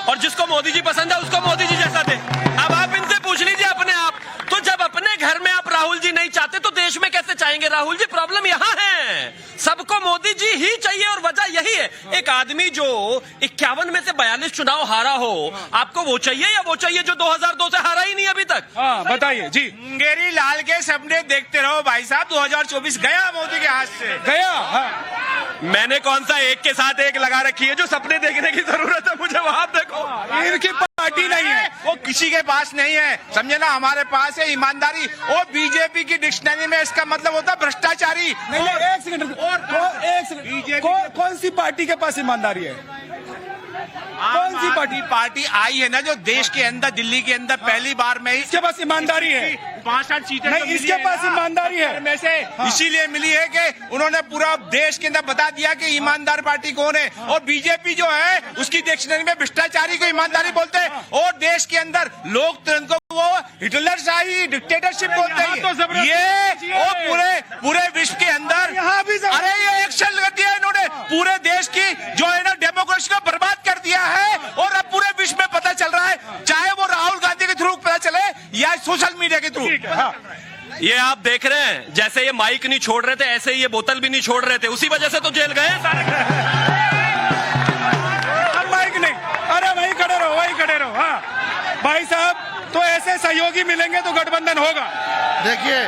और जिसको मोदी जी पसंद है उसको मोदी जी जैसा दे। अब आप इनसे पूछ लीजिए अपने आप, तो जब अपने घर में आप राहुल जी नहीं चाहते तो देश में कैसे चाहेंगे राहुल जी? प्रॉब्लम यहाँ है, सबको मोदी जी ही चाहिए, और वजह यही है। एक आदमी जो 51 में से 42 चुनाव हारा हो, आपको वो चाहिए या वो चाहिए जो 2002 से हारा ही नहीं अभी तक? हाँ बताइए जी। मुंगेरी लाल के सपने देखते रहो भाई साहब, 2024 गया मोदी के हाथ से गया। हाँ। मैंने कौन सा एक के साथ एक लगा रखी है? जो सपने देखने की जरूरत है मुझे वहां देखो। की पार्टी नहीं है, वो किसी के पास नहीं है, समझे ना, हमारे पास है ईमानदारी। और बीजेपी की डिक्शनरी में इसका मतलब होता है भ्रष्टाचारी। नहीं, एक सेकंड, कौन सी पार्टी के पास ईमानदारी है? कौन सी पार्टी आई है ना जो देश के अंदर, दिल्ली के अंदर पहली बार में इसके पास ईमानदारी है, 65 सीटें नहीं, इसके पास ईमानदारी है में से इसीलिए मिली है कि उन्होंने पूरा देश के अंदर बता दिया कि ईमानदार पार्टी कौन है। और बीजेपी जो है उसकी डिक्शनरी में भ्रष्टाचारी को ईमानदारी बोलते हैं, और देश के अंदर लोकतंत्र को वो हिटलरशाही डिक्टेटरशिप बोलते हैं। ये वो पूरे विश्व के अंदर अरे ये एक्शन कर दिया इन्होंने, पूरे देश की जो है ना डेमोक्रेसी को बर्बाद कर दिया है। और अब पूरे विश्व में पता चल रहा है, चाहे वो राहुल गांधी के थ्रू पता चले या सोशल मीडिया के थ्रू। ये आप देख रहे हैं, जैसे ये माइक नहीं छोड़ रहे थे ऐसे ही ये बोतल भी नहीं छोड़ रहे थे, उसी वजह से तो जेल गए सारे। माइक नहीं, अरे वहीं खड़े रहो, वहीं खड़े रहो। हाँ भाई साहब, तो ऐसे सहयोगी मिलेंगे तो गठबंधन होगा। देखिए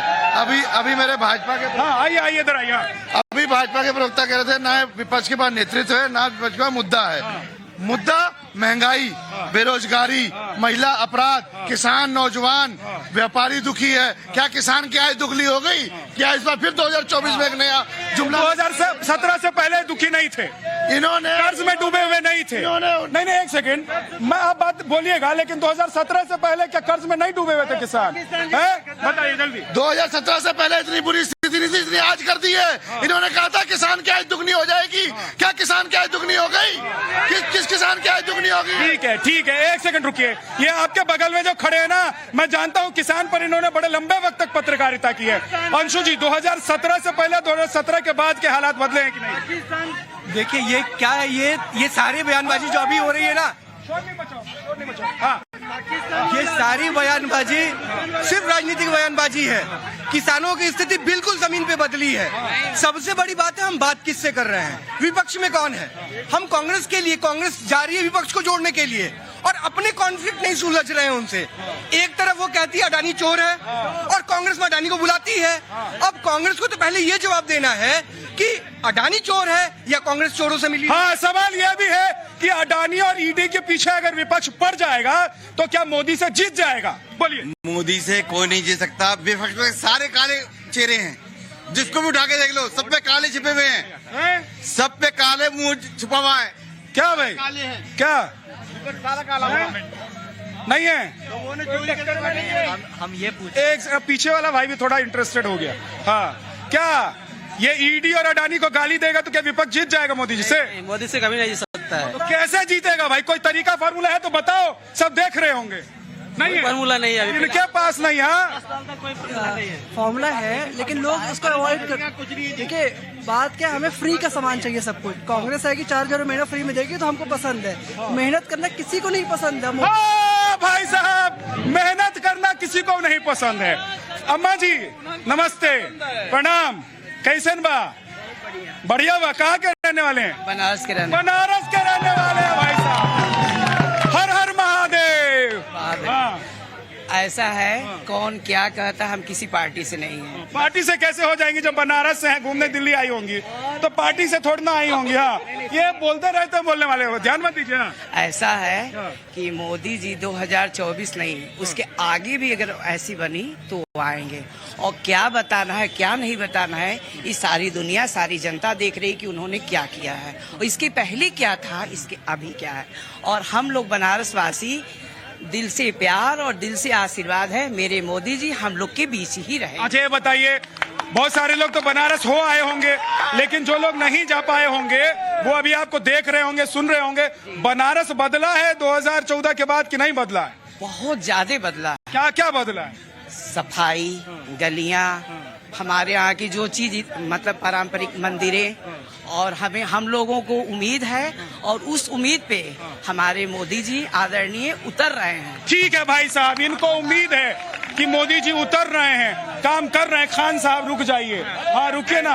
अभी मेरे भाजपा के, हाँ आइए इधर आइए। अभी भाजपा के प्रवक्ता कह रहे थे ना विपक्ष के पास नेतृत्व है ना विपक्ष का मुद्दा है। मुद्दा महंगाई, बेरोजगारी, महिला अपराध, किसान, नौजवान, व्यापारी दुखी है। क्या किसान की आय दुगनी हो गई? क्या इस बार फिर 2024 में एक नया जुमला? 2017 से पहले दुखी नहीं थे, इन्होंने कर्ज में डूबे हुए नहीं थे। नहीं, एक सेकंड, मैं आप बात बोलिएगा, लेकिन 2017 से पहले क्या कर्ज में नहीं डूबे हुए थे किसान? बताइए जल्दी। 2017 से पहले इतनी बुरी स्थिति नहीं थी, इतनी आज कर दी है। इन्होंने कहा था किसान की आय दुगनी हो जाएगी। क्या किसान की आय दुगनी हो गई? किस किसान की आय दुगनी होगी? ठीक है, एक सेकंड रुकिए। ये आपके बगल में जो खड़े हैं ना, मैं जानता हूँ किसान पर इन्होंने बड़े लंबे वक्त तक पत्रकारिता की है। अंशु जी, 2017 से पहले 2017 के बाद के हालात बदले हैं कि नहीं? देखिए ये क्या है, ये सारी बयानबाजी जो अभी हो रही है ना, हाँ, ये सारी बयानबाजी सिर्फ राजनीतिक बयानबाजी है। किसानों की स्थिति बिल्कुल जमीन पे बदली है। सबसे बड़ी बात है, हम बात किससे कर रहे हैं? विपक्ष में कौन है? हम कांग्रेस के लिए, कांग्रेस जा रही है विपक्ष को जोड़ने के लिए, और अपने कॉन्फ्लिक्ट नहीं सुलझ रहे हैं उनसे। एक तरफ वो कहती है अडानी चोर है, और कांग्रेस में अडानी को बुलाती है। अब कांग्रेस को तो पहले ये जवाब देना है कि अडानी चोर है या कांग्रेस चोरों से मिली। हाँ, सवाल यह भी है कि अडानी और ईडी के पीछे अगर विपक्ष पड़ जाएगा तो क्या मोदी से जीत जाएगा? बोलिए। मोदी से कोई नहीं जीत सकता। विपक्ष में सारे काले चेहरे हैं, जिसको भी उठा के देख लो, सब पे काले छिपे हुए हैं, सब पे काले मुंह छुपा हुआ है। क्या भाई? काले हैं क्या काला नहीं है? हम ये पूछ, एक पीछे वाला भाई भी थोड़ा इंटरेस्टेड हो गया। हाँ, क्या ये ईडी और अडानी को गाली देगा तो क्या विपक्ष जीत जाएगा मोदी जी से? मोदी से कभी नहीं जीत सकता है। तो कैसे जीतेगा भाई? कोई तरीका फार्मूला है तो बताओ, सब देख रहे होंगे। नहीं है फार्मूला नहीं है, इनके पास नहीं है फॉर्मूला है, लेकिन लोग उसको अवॉइड कर। देखिए बात क्या, हमें फ्री का सामान चाहिए सब कुछ। कांग्रेस है कि 4,000 महीना फ्री में देगी तो हमको पसंद है। मेहनत करना किसी को नहीं पसंद है। भाई साहब, मेहनत करना किसी को नहीं पसंद है। अम्मा जी नमस्ते, प्रणाम, कैसन बा? बढ़िया बा। कहाँ के रहने वाले हैं? बनारस के रहने वाले हैं भाई साहब। हर हर महादेव। हाँ। ऐसा है, कौन क्या कहता, हम किसी पार्टी से नहीं है। पार्टी से कैसे हो जाएंगी? जब बनारस से हैं, घूमने दिल्ली आई होंगी तो पार्टी से थोड़ी ना आई होंगी। हाँ, ये बोलते रहते बोलने वाले हो, ध्यान मत दीजिए। ऐसा है कि मोदी जी 2024 नहीं, उसके आगे भी अगर ऐसी बनी तो वो आएंगे। और क्या बताना है क्या नहीं बताना है, ये सारी दुनिया, सारी जनता देख रही है कि उन्होंने क्या किया है, और इसके पहले क्या था, इसके अभी क्या है। और हम लोग बनारस वासी, दिल से प्यार और दिल से आशीर्वाद है, मेरे मोदी जी हम लोग के बीच ही रहे। अच्छा ये बताइए, बहुत सारे लोग तो बनारस हो आए होंगे, लेकिन जो लोग नहीं जा पाए होंगे वो अभी आपको देख रहे होंगे, सुन रहे होंगे। बनारस बदला है 2014 के बाद कि नहीं बदला है? बहुत ज्यादा बदला। क्या क्या बदला है? सफाई, गलियां, हमारे यहाँ की जो चीज, मतलब पारंपरिक मंदिरें, और हम लोगों को उम्मीद है, और उस उम्मीद पे हमारे मोदी जी आदरणीय उतर रहे हैं। ठीक है भाई साहब, इनको उम्मीद है कि मोदी जी उतर रहे हैं, काम कर रहे हैं। खान साहब रुक जाइए। हाँ रुकिए ना,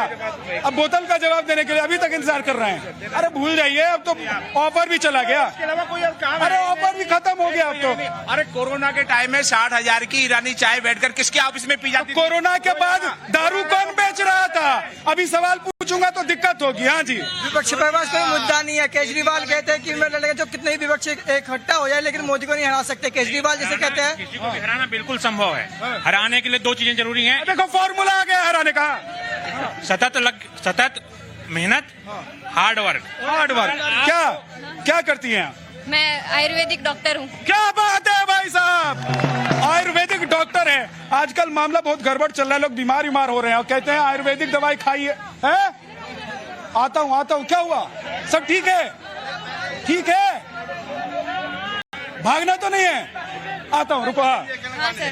अब बोतल का जवाब देने के लिए अभी तक इंतजार कर रहे हैं। अरे भूल जाइए, अब तो ऑफर भी चला गया। अरे ऑफर भी खत्म हो गया अब तो। अरे कोरोना के टाइम में 60,000 की ईरानी चाय बैठकर किसके ऑफिस में पी जाती? कोरोना के बाद दारू कौन बेच रहा था? अभी सवाल पूछो पहुंचूंगा तो दिक्कत होगी। हाँ जी, विपक्ष के पास कोई मुद्दा नहीं है। केजरीवाल कहते हैं कि मेरे लड़के जो कितने ही विपक्ष इकट्ठा हो जाए लेकिन मोदी को नहीं हरा सकते। केजरीवाल जैसे कहते हैं किसी को भी हराना बिल्कुल संभव है। हराने के लिए दो चीजें जरूरी हैं। देखो फॉर्मूला आ गया हराने का, सतत मेहनत, हार्ड वर्क। क्या करती हैं आप? मैं आयुर्वेदिक डॉक्टर हूँ। क्या बात है भाई साहब, आयुर्वेदिक डॉक्टर है। आजकल मामला बहुत गड़बड़ चल रहा है, लोग बीमार हो रहे हैं और कहते हैं आयुर्वेदिक दवाई खाइए। आता हूँ, क्या हुआ? सब ठीक है? ठीक है, भागना तो नहीं है? आता हूँ, रुको। हाँ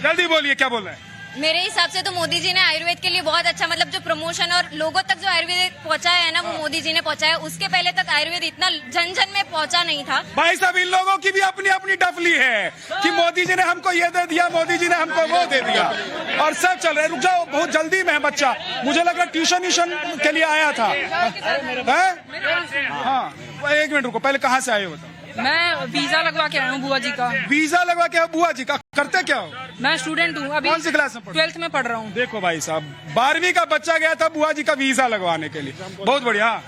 जल्दी बोलिए, क्या बोल रहे हैं? मेरे हिसाब से तो मोदी जी ने आयुर्वेद के लिए बहुत अच्छा, मतलब जो प्रमोशन और लोगों तक जो आयुर्वेद पहुंचाया है ना, वो मोदी जी ने पहुंचाया। उसके पहले तक आयुर्वेद इतना जन जन में पहुंचा नहीं था। भाई साहब, इन लोगों की भी अपनी अपनी डफली है कि मोदी जी ने हमको ये दे दिया, मोदी जी ने हमको वो दे दिया, और सब चल रहा है। रुक जाओ, बहुत जल्दी में है बच्चा, मुझे लगा ट्यूशन के लिए आया था। हाँ, 1 मिनट रुको, पहले कहाँ से आए हो? बताओ। मैं वीजा लगवा के आया हूँ बुआ जी का। वीजा लगवा के बुआ जी का? करते क्या हो? मैं स्टूडेंट हूँ, अभी कौन सी क्लास में? 12th में पढ़ रहा हूँ। देखो भाई साहब, 12वीं का बच्चा गया था बुआ जी का वीजा लगवाने के लिए। बहुत बढ़िया।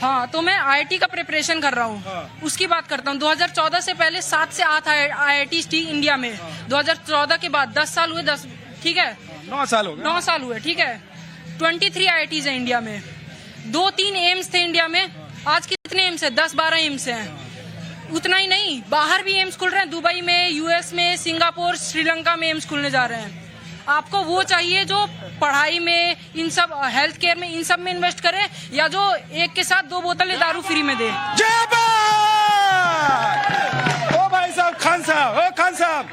हाँ, तो मैं IIT का प्रिपरेशन कर रहा हूँ। उसकी बात करता हूँ। 2014 से पहले 7 से 8 IIT थी इंडिया में। 2014 के बाद 10 साल हुए, 10 ठीक है 9 साल हो गए। 9 साल हुए, ठीक है। 23 IITs है इंडिया में। 2-3 एम्स थे इंडिया में, आज कितने एम्स है? 10-12 एम्स हैं। उतना ही नहीं, बाहर भी एम्स खुल रहे हैं। दुबई में, US में, सिंगापुर, श्रीलंका में एम्स खुलने जा रहे हैं। आपको वो चाहिए जो पढ़ाई में, इन सब हेल्थ केयर में, इन सब में इन्वेस्ट करे, या जो एक के साथ 2 बोतलें दारू फ्री में दे। जय बात! ओ भाई साहब, खान साहब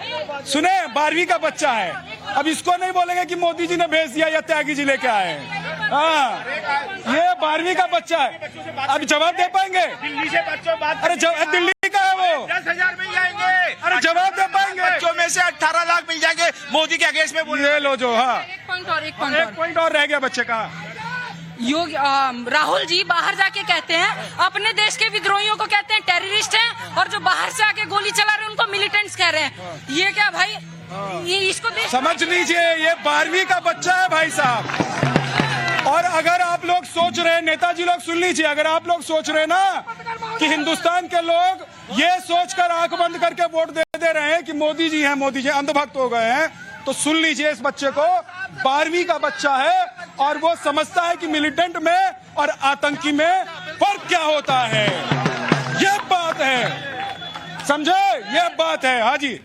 सुने, 12वीं का बच्चा है। अब इसको नहीं बोलेंगे कि मोदी जी ने भेज दिया या त्यागी जी लेके आए। हाँ, ये 12वीं का बच्चा है। अब जवाब दे पाएंगे? दिल्ली से बच्चों बात, अरे दिल्ली का है वो। 10,000 मिल जाएंगे। अरे जवाब दे पाएंगे? बच्चों में से 18 लाख मिल जाएंगे मोदी के अगेंस्ट में। ये लो जो। हाँ, एक पॉइंट और रह गया बच्चे का। राहुल जी बाहर जाके कहते हैं अपने देश के विद्रोहियों को कहते हैं टेररिस्ट हैं, और जो बाहर से आके गोली चला रहे हैं उनको मिलिटेंट्स कह रहे हैं। ये क्या भाई, ये इसको समझ लीजिए, ये 12वीं का बच्चा है भाई साहब। और अगर आप लोग सोच रहे हैं, नेताजी लोग सुन लीजिए, अगर आप लोग सोच रहे हैं ना कि हिंदुस्तान के लोग ये सोचकर आंख बंद करके वोट दे रहे हैं कि मोदी जी हैं, मोदी जी अंधभक्त हो गए हैं, तो सुन लीजिए इस बच्चे को। 12वीं का बच्चा है और वो समझता है कि मिलिटेंट में और आतंकी में फर्क क्या होता है। ये बात है, समझे? ये बात है। हाँ जी,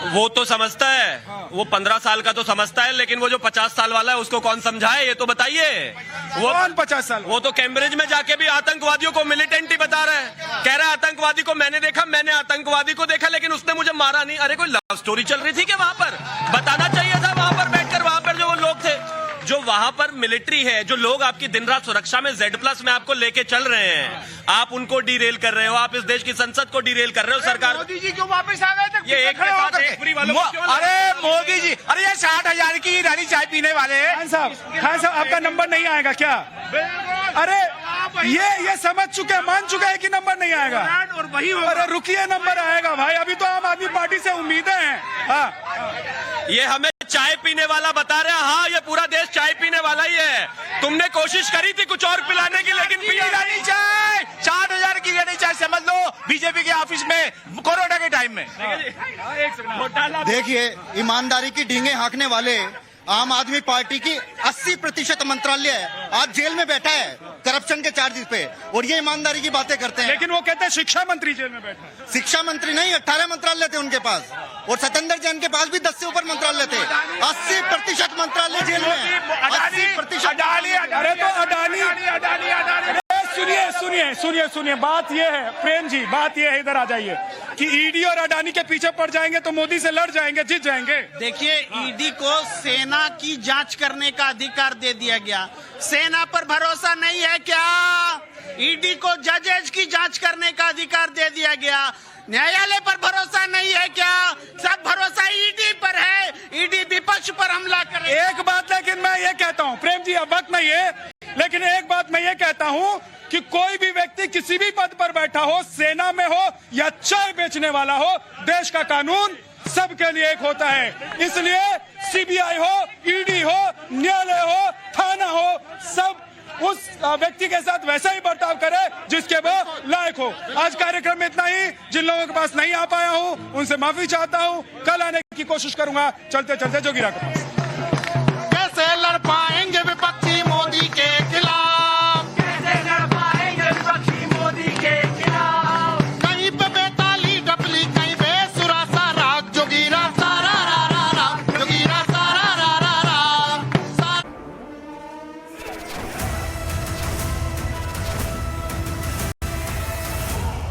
वो तो समझता है, वो 15 साल का तो समझता है, लेकिन वो जो 50 साल वाला है उसको कौन समझाए, ये तो बताइए। वो कौन 50 साल? वो तो कैम्ब्रिज में जाके भी आतंकवादियों को मिलिटेंट ही बता रहा है। कह रहा है आतंकवादी को मैंने देखा, मैंने आतंकवादी को देखा, लेकिन उसने मुझे मारा नहीं। अरे कोई लव स्टोरी चल रही थी क्या वहां पर? बताना चाहिए था वहां पर बैठकर। वहां पर जो वो लोग थे, जो वहां पर मिलिट्री है, जो लोग आपकी दिन रात सुरक्षा में Z+ में आपको लेके चल रहे हैं, आप उनको डीरेल कर रहे हो। आप इस देश की संसद को डीरेल कर रहे हो। सरकार, मोदी जी क्यों वापस आ गए थे? ये एक के साथ एक फ्री वालों को क्यों? अरे मोदी जी, अरे ये 60,000 की रानी चाय पीने वाले हैं। खान साहब आपका नंबर नहीं आएगा क्या? अरे ये समझ चुके, मान चुके हैं कि नंबर नहीं आएगा। और वही अरे रुकिए, नंबर आएगा भाई। अभी तो आम आदमी पार्टी से उम्मीदें हैं। हाँ, ये हमें चाय पीने वाला बता रहे हैं। हाँ, ये पूरा देश चाय पीने वाला ही है। तुमने कोशिश करी थी कुछ और पिलाने की, लेकिन पिया रानी चाय 60,000 की रानी चाय समझ लो बीजेपी के ऑफिस में कोरोना के टाइम में। देखिए, ईमानदारी की डींगे हाँकने वाले आम आदमी पार्टी की 80% मंत्रालय आज जेल में बैठा है करप्शन के चार्जेस पे, और ये ईमानदारी की बातें करते हैं। लेकिन वो कहते हैं शिक्षा मंत्री जेल में बैठा है। शिक्षा मंत्री नहीं, 18 मंत्रालय थे उनके पास, और सत्येंद्र जैन के पास भी 10 से ऊपर मंत्रालय थे। 80% मंत्रालय जेल में है। 80%। अरे तो अडानी, सुनिए, बात ये है प्रेम जी, बात ये है, इधर आ जाइए, कि ईडी और अडानी के पीछे पड़ जाएंगे तो मोदी से लड़ जाएंगे, जीत जाएंगे। देखिए, ईडी को सेना की जांच करने का अधिकार दे दिया गया। सेना पर भरोसा नहीं है क्या? ईडी को जजेज की जांच करने का अधिकार दे दिया गया। न्यायालय पर भरोसा नहीं है क्या? सब भरोसा ईडी पर है। ईडी विपक्ष पर हमला कर। एक बात लेकिन मैं ये कहता हूँ, प्रेम जी अब वक्त नहीं है, लेकिन एक बात मैं ये कहता हूँ कि कोई भी व्यक्ति किसी भी पद पर बैठा हो, सेना में हो या चाय बेचने वाला हो, देश का कानून सबके लिए एक होता है। इसलिए CBI हो, ईडी हो, न्यायालय हो, थाना हो, सब उस व्यक्ति के साथ वैसा ही बर्ताव करे जिसके वो लायक हो। आज कार्यक्रम में इतना ही। जिन लोगों के पास नहीं आ पाया हूं उनसे माफी चाहता हूं। कल आने की कोशिश करूंगा चलते चलते जोगिरा के पास।